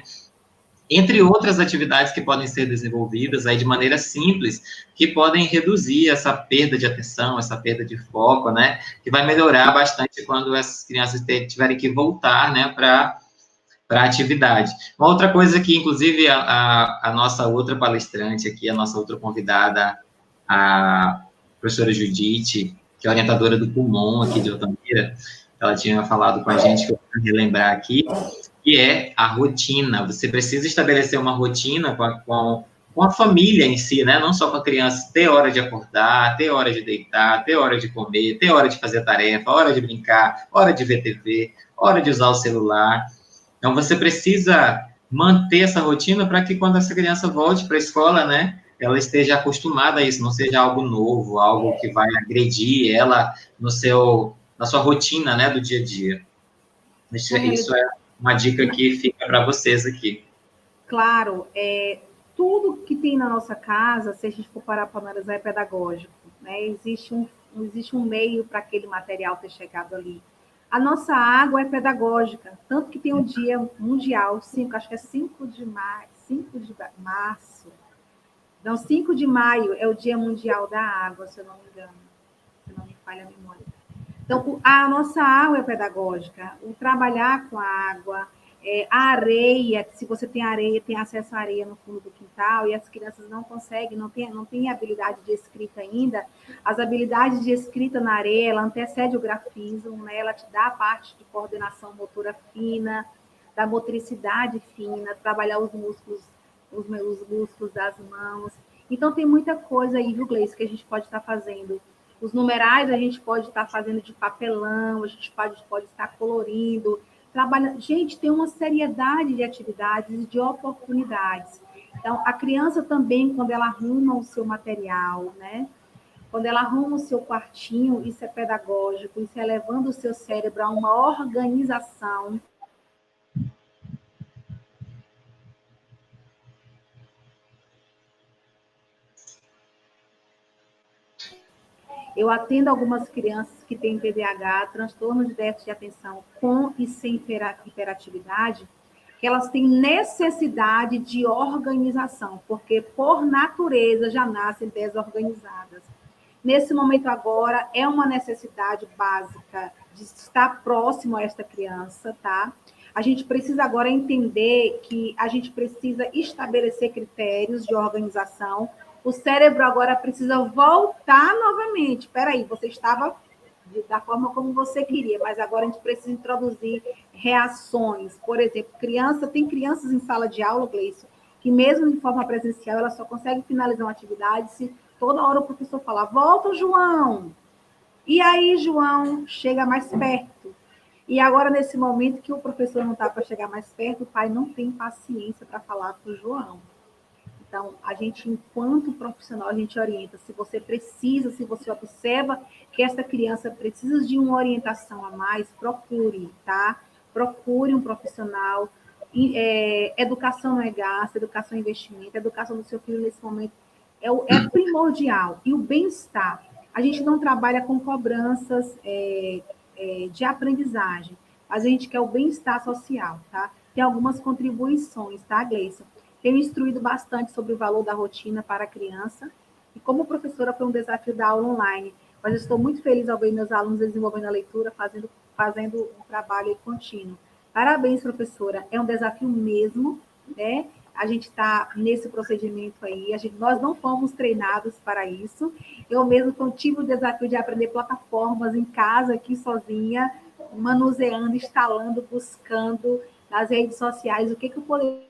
S2: Entre outras atividades que podem ser desenvolvidas aí de maneira simples, que podem reduzir essa perda de atenção, essa perda de foco, né? Que vai melhorar bastante quando essas crianças tiverem que voltar, né, para a atividade. Uma outra coisa que, inclusive, a nossa outra palestrante aqui, a nossa outra convidada, a professora Judite, que é orientadora do Pulmon aqui de Altamira, ela tinha falado com a gente, que eu vou relembrar aqui, que é a rotina. Você precisa estabelecer uma rotina com a família em si, né? Não só com a criança, ter hora de acordar, ter hora de deitar, ter hora de comer, ter hora de fazer tarefa, hora de brincar, hora de ver TV, hora de usar o celular. Então, você precisa manter essa rotina para que quando essa criança volte para a escola, né, ela esteja acostumada a isso, não seja algo novo, algo que vai agredir ela na sua rotina, né, do dia a dia. Isso é uma dica que fica para vocês aqui.
S1: Claro, tudo que tem na nossa casa, se a gente for parar para analisar, é pedagógico, né? Existe um meio para aquele material ter chegado ali. A nossa água é pedagógica, tanto que tem um dia mundial, acho que é 5 de março. Não, 5 de maio é o Dia Mundial da Água, se eu não me engano, se não me falha a memória. Então, a nossa água é pedagógica, o trabalhar com a água, a areia, se você tem areia, tem acesso à areia no fundo do quintal, e as crianças não conseguem, não têm habilidade de escrita ainda, as habilidades de escrita na areia, ela antecede o grafismo, né? Ela te dá a parte de coordenação motora fina, da motricidade fina, trabalhar os músculos das mãos. Então, tem muita coisa aí, viu, Gleice, que a gente pode estar fazendo. Os numerais a gente pode estar fazendo de papelão, a gente pode estar colorindo. Gente, tem uma seriedade de atividades e de oportunidades. Então, a criança também, quando ela arruma o seu material, né? Quando ela arruma o seu quartinho, isso é pedagógico, isso é levando o seu cérebro a uma organização. Eu atendo algumas crianças que têm TDAH, transtorno de déficit de atenção com e sem hiperatividade, que elas têm necessidade de organização, porque por natureza já nascem desorganizadas. Nesse momento agora, é uma necessidade básica de estar próximo a esta criança, tá? A gente precisa agora entender que a gente precisa estabelecer critérios de organização. O cérebro agora precisa voltar novamente. Espera aí, você estava da forma como você queria, mas agora a gente precisa introduzir reações. Por exemplo, tem crianças em sala de aula, Gleison, que mesmo de forma presencial, ela só consegue finalizar uma atividade se toda hora o professor falar, volta, João! E aí, João chega mais perto. E agora, nesse momento que o professor não está para chegar mais perto, o pai não tem paciência para falar com o João. Então, a gente, enquanto profissional, a gente orienta. Se você precisa, se você observa que essa criança precisa de uma orientação a mais, procure, tá? Procure um profissional. Educação não é gasto, educação é investimento. A educação do seu filho, nesse momento, é primordial. E o bem-estar. A gente não trabalha com cobranças de aprendizagem, mas a gente quer o bem-estar social, tá? Tem algumas contribuições, tá, Gleison? Tenho instruído bastante sobre o valor da rotina para a criança, e como professora foi um desafio da aula online, mas estou muito feliz ao ver meus alunos desenvolvendo a leitura, fazendo um trabalho contínuo. Parabéns, professora, é um desafio mesmo, né? A gente está nesse procedimento aí, nós não fomos treinados para isso. Eu mesmo tive o desafio de aprender plataformas em casa, aqui sozinha, manuseando, instalando, buscando nas redes sociais o que eu poderia.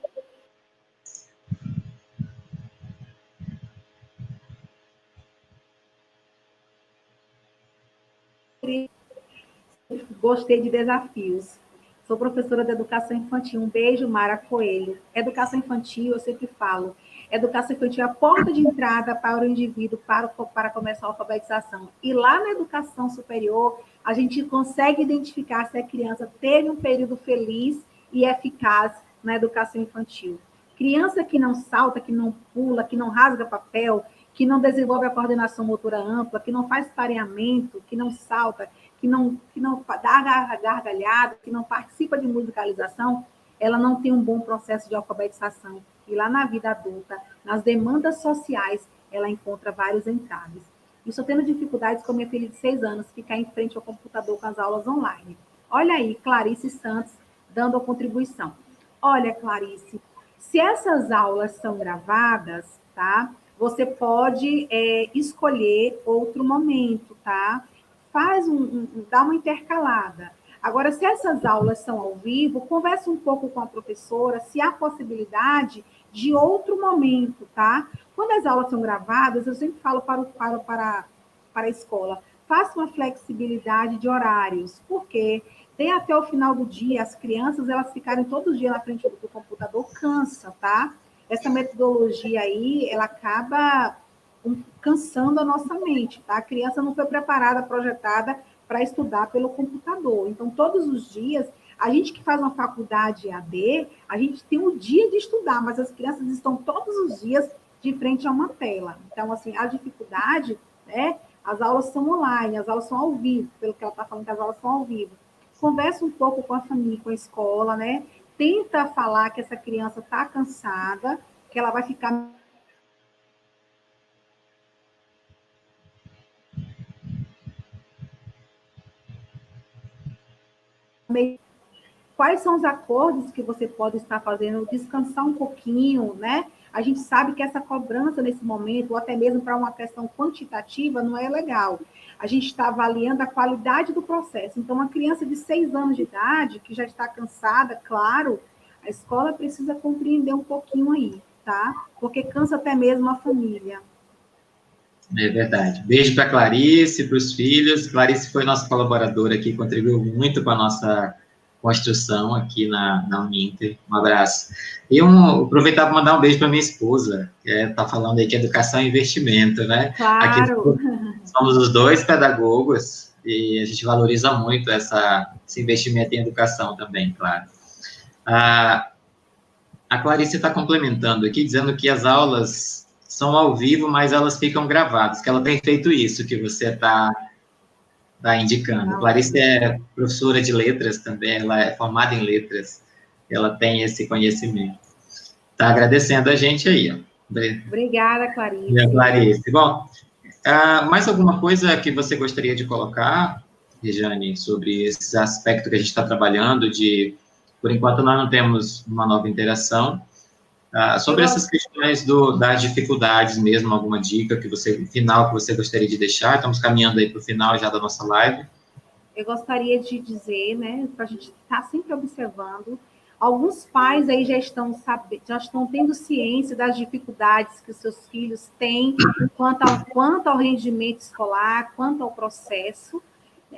S1: Gostei de desafios. Sou professora de educação infantil. Um beijo, Mara Coelho. Educação infantil, eu sempre falo, educação infantil é a porta de entrada para o indivíduo para começar a alfabetização. E lá na educação superior, a gente consegue identificar se a criança teve um período feliz e eficaz na educação infantil. Criança que não salta, que não pula, que não rasga papel, que não desenvolve a coordenação motora ampla, que não faz pareamento, que não salta, que não dá gargalhada, que não participa de musicalização, ela não tem um bom processo de alfabetização. E lá na vida adulta, nas demandas sociais, ela encontra vários entraves. Estou tendo dificuldades com minha filha de 6 anos, ficar em frente ao computador com as aulas online. Olha aí, Clarice Santos dando a contribuição. Olha, Clarice, se essas aulas são gravadas, tá? Você pode escolher outro momento, tá? Dá uma intercalada. Agora, se essas aulas são ao vivo, converse um pouco com a professora se há possibilidade de outro momento, tá? Quando as aulas são gravadas, eu sempre falo para a escola, faça uma flexibilidade de horários, porque tem até o final do dia, as crianças, elas ficarem todo dia na frente do computador, cansa, tá? Essa metodologia aí, ela acaba cansando a nossa mente, tá? A criança não foi preparada, projetada para estudar pelo computador. Então, todos os dias, a gente que faz uma faculdade EAD, a gente tem um dia de estudar, mas as crianças estão todos os dias de frente a uma tela. Então, assim, a dificuldade, né? As aulas são online, as aulas são ao vivo, pelo que ela está falando, que as aulas são ao vivo. Conversa um pouco com a família, com a escola, né? Tenta falar que essa criança está cansada, que ela vai ficar quais são os acordos que você pode estar fazendo, descansar um pouquinho, né? A gente sabe que essa cobrança nesse momento, ou até mesmo para uma questão quantitativa, não é legal. A gente está avaliando a qualidade do processo. Então, uma criança de 6 anos de idade, que já está cansada, claro, a escola precisa compreender um pouquinho aí, tá? Porque cansa até mesmo a família.
S2: É verdade. Beijo para Clarice, para os filhos. Clarice foi nossa colaboradora aqui, contribuiu muito para a nossa construção aqui na Uninter. Um abraço. E aproveitar para mandar um beijo para minha esposa, que está falando aí de educação e investimento, né?
S1: Claro.
S2: Aqui somos os dois pedagogos e a gente valoriza muito esse investimento em educação também, claro. A Clarice está complementando aqui, dizendo que as aulas são ao vivo, mas elas ficam gravadas, que ela tem feito isso que você está indicando. Clarice é professora de letras também, ela é formada em letras, ela tem esse conhecimento. Está agradecendo a gente aí. Ó.
S1: Obrigada, Clarice.
S2: Clarice. Bom, mais alguma coisa que você gostaria de colocar, Rejane, sobre esse aspecto que a gente está trabalhando de Por enquanto, nós não temos uma nova interação. Sobre essas questões das dificuldades mesmo, alguma dica final que você gostaria de deixar? Estamos caminhando aí para o final já da nossa live.
S1: Eu gostaria de dizer, né, para a gente estar sempre observando, alguns pais aí já estão tendo ciência das dificuldades que os seus filhos têm quanto ao rendimento escolar, quanto ao processo.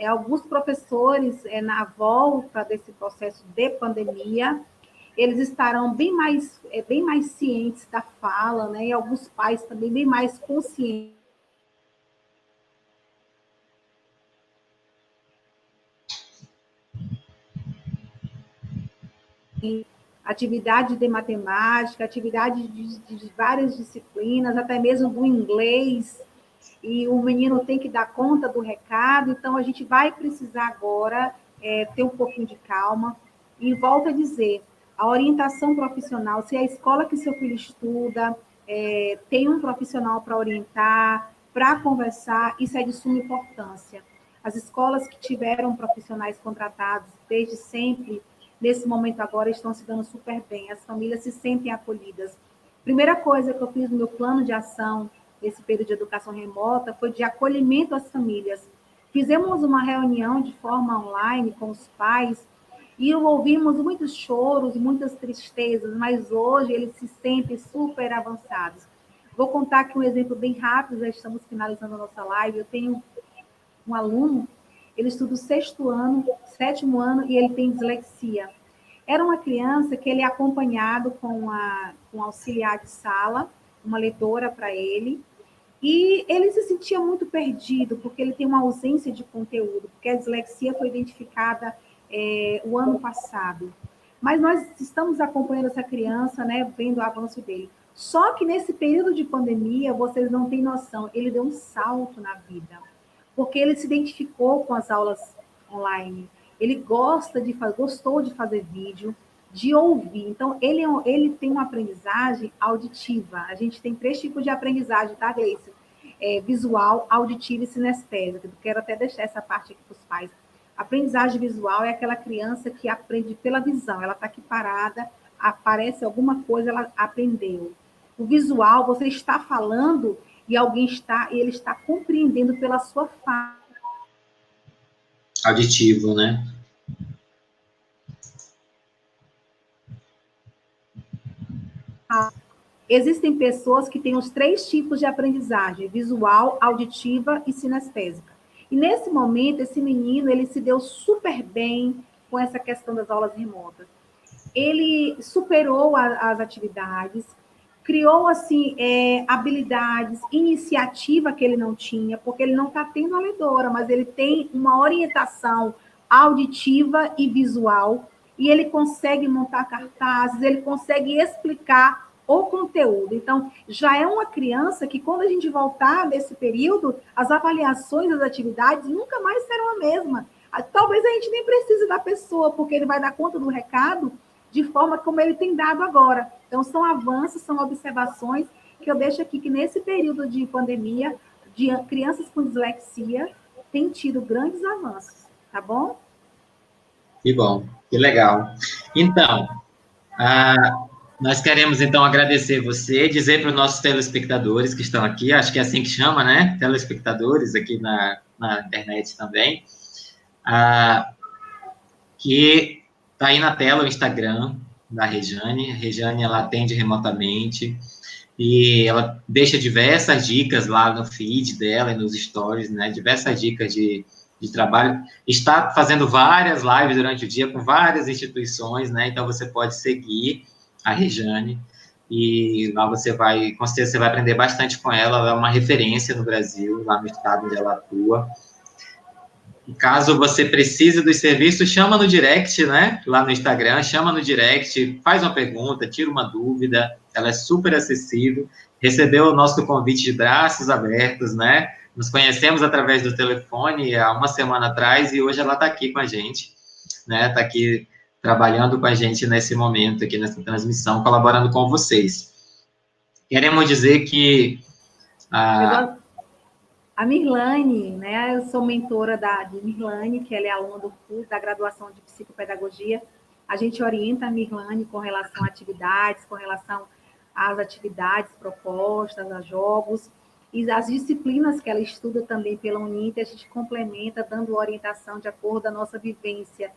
S1: Alguns professores, na volta desse processo de pandemia, eles estarão bem mais cientes da fala, né? E alguns pais também bem mais conscientes. Atividade de matemática, atividade de várias disciplinas, até mesmo do inglês, e o menino tem que dar conta do recado, então a gente vai precisar agora ter um pouquinho de calma. E volto a dizer, a orientação profissional, se a escola que seu filho estuda tem um profissional para orientar, para conversar, isso é de suma importância. As escolas que tiveram profissionais contratados desde sempre, nesse momento agora, estão se dando super bem, as famílias se sentem acolhidas. Primeira coisa que eu fiz no meu plano de ação, esse período de educação remota, foi de acolhimento às famílias. Fizemos uma reunião de forma online com os pais e ouvimos muitos choros, muitas tristezas, mas hoje eles se sentem super avançados. Vou contar aqui um exemplo bem rápido, já estamos finalizando a nossa live. Eu tenho um aluno, ele estuda o 6º ano, 7º ano, e ele tem dislexia. Era uma criança que ele é acompanhado com um auxiliar de sala, uma leitora para ele, e ele se sentia muito perdido, porque ele tem uma ausência de conteúdo, porque a dislexia foi identificada o ano passado. Mas nós estamos acompanhando essa criança, né, vendo o avanço dele. Só que nesse período de pandemia, vocês não têm noção, ele deu um salto na vida, porque ele se identificou com as aulas online. Ele gostou de fazer vídeo, de ouvir. Então, ele tem uma aprendizagem auditiva. A gente tem 3 tipos de aprendizagem, tá, Gleice? Visual, auditiva e sinestésica. Eu quero até deixar essa parte aqui para os pais. Aprendizagem visual é aquela criança que aprende pela visão. Ela está aqui parada, aparece alguma coisa, ela aprendeu. O visual, você está falando e ele está compreendendo pela sua fala.
S2: Auditivo, né?
S1: Existem pessoas que têm os 3 tipos de aprendizagem: visual, auditiva e sinestésica. E nesse momento, esse menino, ele se deu super bem com essa questão das aulas remotas. Ele superou as atividades, criou, assim, habilidades, iniciativa que ele não tinha, porque ele não está tendo a leitora, mas ele tem uma orientação auditiva e visual, e ele consegue montar cartazes, ele consegue explicar o conteúdo. Então, já é uma criança que, quando a gente voltar nesse período, as avaliações das atividades nunca mais serão a mesma. Talvez a gente nem precise da pessoa, porque ele vai dar conta do recado de forma como ele tem dado agora. Então, são avanços, são observações que eu deixo aqui, que nesse período de pandemia, de crianças com dislexia, tem tido grandes avanços, tá bom?
S2: Que bom, que legal. Então, nós queremos, então, agradecer você, dizer para os nossos telespectadores que estão aqui, acho que é assim que chama, né? Telespectadores aqui na internet também, que está aí na tela o Instagram da Rejane. A Rejane, ela atende remotamente e ela deixa diversas dicas lá no feed dela e nos stories, né? Diversas dicas de trabalho. Está fazendo várias lives durante o dia com várias instituições, né? Então, você pode seguir a Rejane e lá com certeza você vai aprender bastante com ela. Ela é uma referência no Brasil, lá no estado onde ela atua. E caso você precise dos serviços, chama no direct, né? Lá no Instagram, chama no direct, faz uma pergunta, tira uma dúvida. Ela é super acessível. Recebeu o nosso convite de braços abertos, né? Nos conhecemos através do telefone há uma semana atrás e hoje ela está aqui com a gente, né? Está aqui trabalhando com a gente nesse momento, aqui nessa transmissão, colaborando com vocês. Queremos dizer que
S1: A Mirlane, né? Eu sou mentora de Mirlane, que ela é aluna do curso da graduação de psicopedagogia. A gente orienta a Mirlane com relação a atividades, com relação às atividades propostas, a jogos, e as disciplinas que ela estuda também pela Uninter, a gente complementa, dando orientação de acordo com a nossa vivência.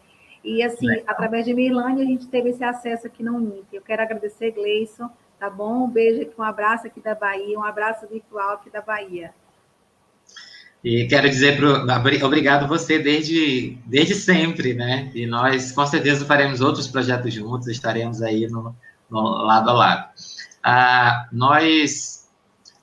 S1: E, assim, através de Mirlane, a gente teve esse acesso aqui na Uninter. Eu quero agradecer, Gleison, tá bom? Um beijo aqui, um abraço aqui da Bahia, um abraço virtual aqui da Bahia.
S2: E quero dizer obrigado você desde sempre, né? E nós, com certeza, faremos outros projetos juntos, estaremos aí no lado a lado. Nós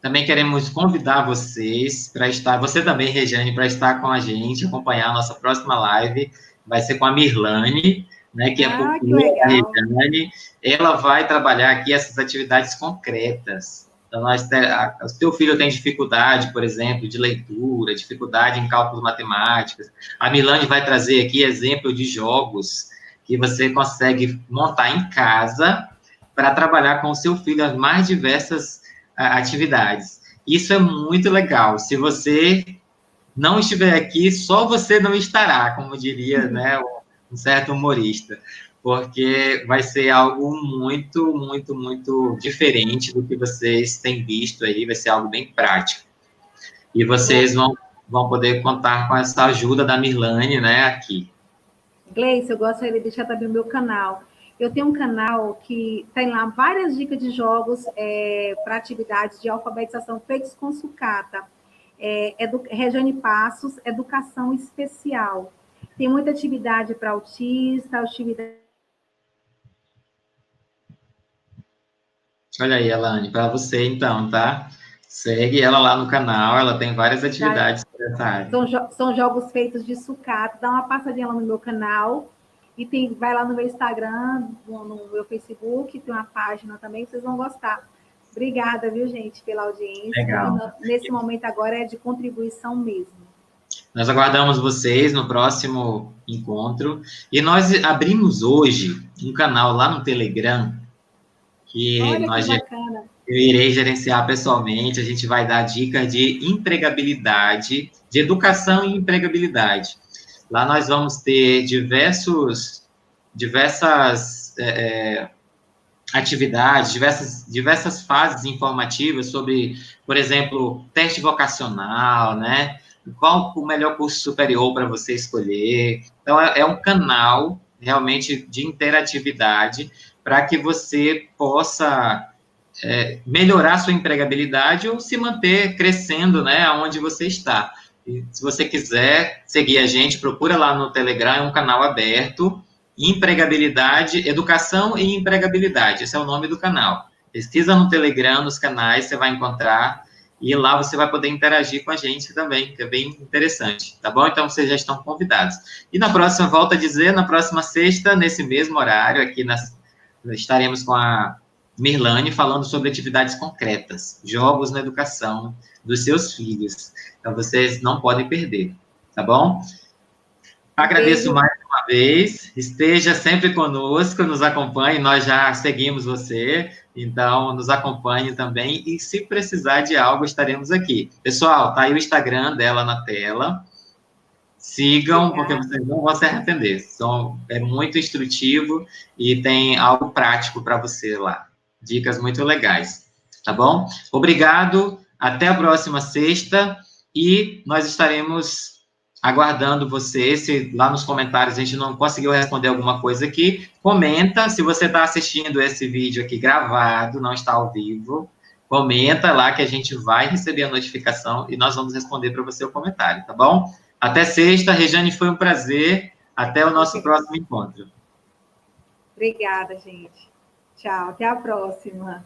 S2: também queremos convidar vocês para estar, você também, Regiane, para estar com a gente, acompanhar a nossa próxima live, vai ser com a Mirlane, né, que é pupila da Regiane. Ela vai trabalhar aqui essas atividades concretas. Então, o seu filho tem dificuldade, por exemplo, de leitura, dificuldade em cálculos matemáticos. A Mirlane vai trazer aqui exemplo de jogos que você consegue montar em casa para trabalhar com o seu filho as mais diversas atividades. Isso é muito legal. Se você não estiver aqui, só você não estará, como diria, né, um certo humorista, porque vai ser algo muito, muito, muito diferente do que vocês têm visto aí, vai ser algo bem prático. E vocês vão poder contar com essa ajuda da Mirlane, né, aqui.
S1: Gleice, eu gostaria de deixar também o meu canal. Eu tenho um canal que tem lá várias dicas de jogos para atividades de alfabetização feitos com sucata. Regiane Passos, Educação Especial. Tem muita atividade para autista, atividade...
S2: Olha aí, Elane, para você então, tá? Segue ela lá no canal, ela tem várias atividades para essa área.
S1: São jogos feitos de sucata. Dá uma passadinha lá no meu canal. E vai lá no meu Instagram, no meu Facebook, tem uma página também, vocês vão gostar. Obrigada, viu, gente, pela audiência.
S2: Legal.
S1: Nesse momento agora é de contribuição mesmo.
S2: Nós aguardamos vocês no próximo encontro. E nós abrimos hoje um canal lá no Telegram, que eu irei gerenciar pessoalmente. A gente vai dar dicas de empregabilidade, de educação e empregabilidade. Lá nós vamos ter diversas atividades, diversas fases informativas sobre, por exemplo, teste vocacional, né? Qual o melhor curso superior para você escolher. Então, é um canal realmente de interatividade para que você possa melhorar sua empregabilidade ou se manter crescendo, né, aonde você está. E se você quiser seguir a gente, procura lá no Telegram, é um canal aberto, empregabilidade, educação e empregabilidade, esse é o nome do canal. Pesquisa no Telegram, nos canais, você vai encontrar, e lá você vai poder interagir com a gente também, que é bem interessante, tá bom? Então, vocês já estão convidados. E na próxima, volto a dizer, na próxima sexta, nesse mesmo horário, aqui estaremos com a Mirlane falando sobre atividades concretas, jogos na educação dos seus filhos. Então, vocês não podem perder, tá bom? Agradeço mais uma vez, esteja sempre conosco, nos acompanhe, nós já seguimos você, então nos acompanhe também, e se precisar de algo, estaremos aqui. Pessoal, tá aí o Instagram dela na tela, sigam, porque vocês não vão se arrepender, é muito instrutivo e tem algo prático para você lá, dicas muito legais, tá bom? Obrigado, até a próxima sexta, e nós estaremos aguardando você. Se lá nos comentários a gente não conseguiu responder alguma coisa aqui, comenta. Se você está assistindo esse vídeo aqui gravado, não está ao vivo, comenta lá que a gente vai receber a notificação e nós vamos responder para você o comentário, tá bom? Até sexta. Regiane, foi um prazer. Até o nosso próximo encontro.
S1: Obrigada, gente. Tchau, até a próxima.